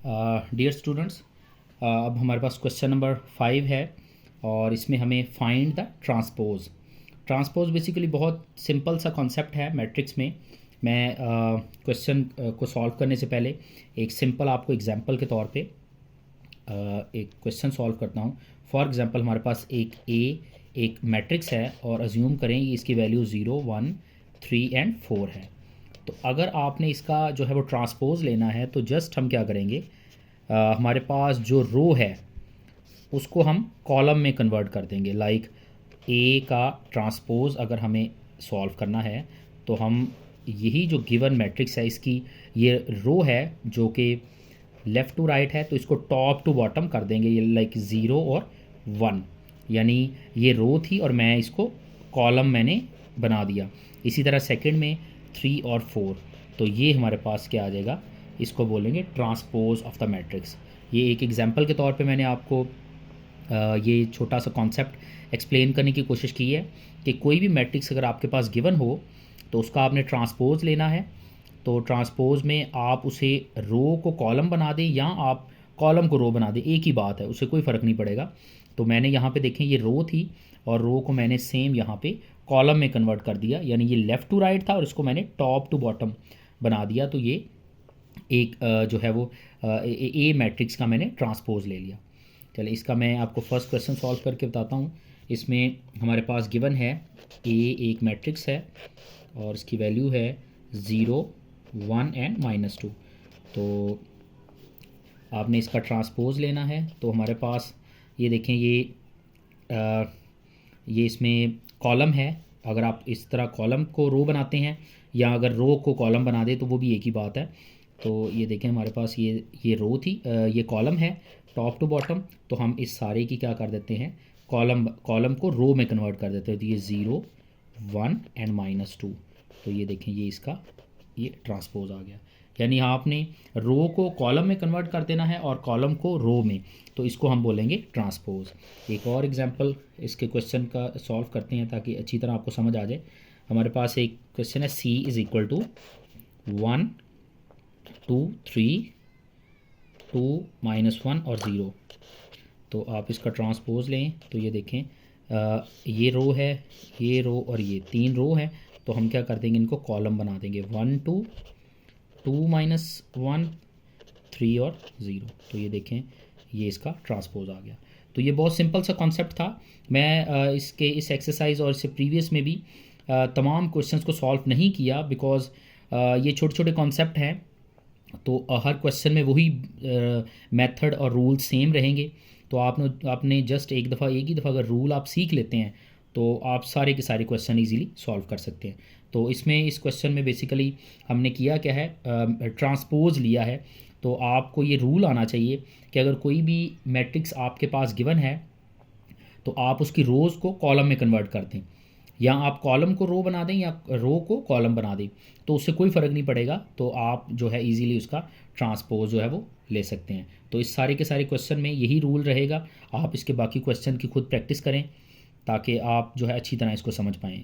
Dear students, अब हमारे पास question number 5 है और इसमें हमें find the transpose. Transpose basically बहुत सिंपल सा कॉन्सेप्ट है मैट्रिक्स में। मैं क्वेश्चन को सॉल्व करने से पहले एक सिंपल आपको एग्जांपल के तौर पे एक क्वेश्चन सॉल्व करता हूँ। फॉर एग्जांपल हमारे पास एक मैट्रिक्स है और अज्यूम करें कि इसकी वैल्यू 0, 1, 3 एंड 4 है। तो अगर आपने इसका जो है वो ट्रांसपोज लेना है तो जस्ट हम क्या करेंगे, हमारे पास जो रो है उसको हम कॉलम में कन्वर्ट कर देंगे। लाइक ए का ट्रांसपोज अगर हमें सॉल्व करना है तो हम यही जो गिवन मैट्रिक्स है इसकी ये रो है जो कि लेफ़्ट टू राइट है, तो इसको टॉप टू बॉटम कर देंगे। ये लाइक 0 और 1, यानी ये रो थी और मैं इसको कॉलम मैंने बना दिया। इसी तरह सेकंड में 3 और 4, तो ये हमारे पास क्या आ जाएगा, इसको बोलेंगे ट्रांसपोज ऑफ द मैट्रिक्स। ये एक एग्जांपल के तौर पे मैंने आपको ये छोटा सा कॉन्सेप्ट एक्सप्लेन करने की कोशिश की है कि कोई भी मैट्रिक्स अगर आपके पास गिवन हो तो उसका आपने ट्रांसपोज लेना है। तो ट्रांसपोज में आप उसे रो को कॉलम बना दें या आप कॉलम को रो बना दें, एक ही बात है, उससे कोई फ़र्क नहीं पड़ेगा। तो मैंने यहाँ पे देखें ये रो थी और रो को मैंने सेम यहाँ पे कॉलम में कन्वर्ट कर दिया, यानी ये लेफ़्ट टू राइट था और इसको मैंने टॉप टू बॉटम बना दिया। तो ये एक जो है वो ए मैट्रिक्स का मैंने ट्रांसपोज ले लिया। चलिए इसका मैं आपको फर्स्ट क्वेश्चन सॉल्व करके बताता हूँ। इसमें हमारे पास गिवन है ए एक मैट्रिक्स है और इसकी वैल्यू है 0, 1 एंड -2। तो आपने इसका ट्रांसपोज लेना है। तो हमारे पास ये देखें ये इसमें कॉलम है। अगर आप इस तरह कॉलम को रो बनाते हैं या अगर रो को कॉलम बना दे तो वो भी एक ही बात है। तो ये देखें हमारे पास ये रो थी, ये कॉलम है टॉप टू बॉटम। तो हम इस सारे की क्या कर देते हैं, कॉलम को रो में कन्वर्ट कर देते हैं। तो ये 0, 1 एंड -2। तो ये देखें ये इसका ये ट्रांसपोज आ गया, यानी आपने रो को कॉलम में कन्वर्ट कर देना है और कॉलम को रो में, तो इसको हम बोलेंगे ट्रांसपोज। एक और एग्जांपल इसके क्वेश्चन का सॉल्व करते हैं ताकि अच्छी तरह आपको समझ आ जाए। हमारे पास एक क्वेश्चन है C = 1, 2, 3, 2, -1 और 0। तो आप इसका ट्रांसपोज लें तो ये देखें ये रो है, ये रो और ये 3 रो है। तो हम क्या कर देंगे, इनको कॉलम बना देंगे, 1, 2, 2 -1, 3 और 0। तो ये देखें ये इसका ट्रांसपोज आ गया। तो ये बहुत सिंपल सा कॉन्सेप्ट था। मैं इस एक्सरसाइज और इससे प्रीवियस में भी तमाम क्वेश्चंस को सॉल्व नहीं किया बिकॉज ये छोटे छोटे कॉन्सेप्ट हैं। तो हर क्वेश्चन में वही मेथड और रूल सेम रहेंगे। तो आपने जस्ट एक ही दफ़ा अगर रूल आप सीख लेते हैं तो आप सारे के सारे क्वेश्चन इजीली सॉल्व कर सकते हैं। तो इस क्वेश्चन में बेसिकली हमने किया क्या है, ट्रांसपोज लिया है। तो आपको ये रूल आना चाहिए कि अगर कोई भी मैट्रिक्स आपके पास गिवन है तो आप उसकी रोज़ को कॉलम में कन्वर्ट कर दें, या आप कॉलम को रो बना दें या रो को कॉलम बना दें, तो उससे कोई फ़र्क नहीं पड़ेगा। तो आप जो है इजीली उसका ट्रांसपोज जो है वो ले सकते हैं। तो इस सारे के सारे क्वेश्चन में यही रूल रहेगा। आप इसके बाकी क्वेश्चन की खुद प्रैक्टिस करें ताकि आप जो है अच्छी तरह इसको समझ पाएँ।